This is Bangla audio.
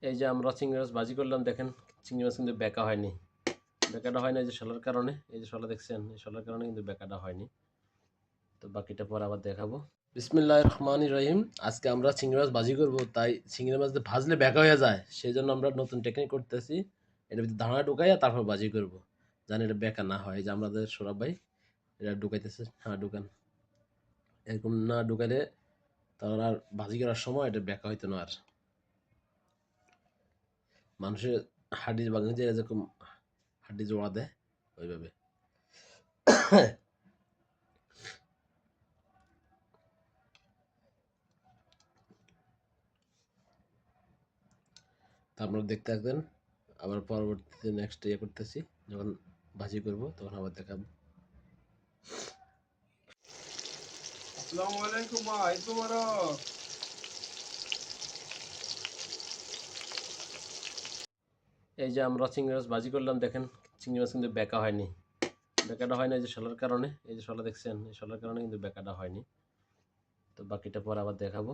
এই যে আমরা চিংড়ি মাছ ভাজি করলাম, দেখেন চিংড়ি মাছ কিন্তু বেঁকা হয়নি। বেঁকাটা হয় না এই যে শলার কারণে, এই যে শলা দেখছেন, এই শলার কারণে কিন্তু বেঁকাটা হয়নি। তো বাকিটা পরে আবার দেখাবো। বিসমিল্লাহির রহমানির রহিম। আজকে আমরা চিংড়ি মাছ ভাজি করব, তাই চিংড়ি মাছ ভাজলে বেঁকা হয়ে যায়, সেই জন্য আমরা নতুন টেকনিক করতেছি। এটার ভিতরে দানা ঢুকাইয়া তারপর ভাজি করব, জানি এটা বেঁকা না হয়। এই যে আমাদের সৌরভ ভাই এটা ঢুকাইতেছে। হ্যাঁ ঢুকান, এরকম না ঢুকাইলে তাহলে আর ভাজি করার সময় এটা বেঁকা হইতো না। আর মানুষের হাড্ডি ভাঙে যে এরকম হাড্ডি জোড়া দেয় ওইভাবে। তা আপনারা দেখতে থাকবেন, আবার পরবর্তীতে নেক্সট ইয়ে করতেছি, যখন ভাজি করব তখন আবার দেখাবো। আসসালামু আলাইকুম ভাই, তোমারও এই যে আমরা চিংড়ি মাছ ভাজি করলাম, দেখেন চিংড়ি মাছ কিন্তু বেঁকা হয়নি। বেঁকাটা হয় না এই যে শলার কারণে, এই যে শলা দেখছেন, এই শলার কারণে কিন্তু বেঁকাটা হয়নি। তো বাকিটা পরে আবার দেখাবো।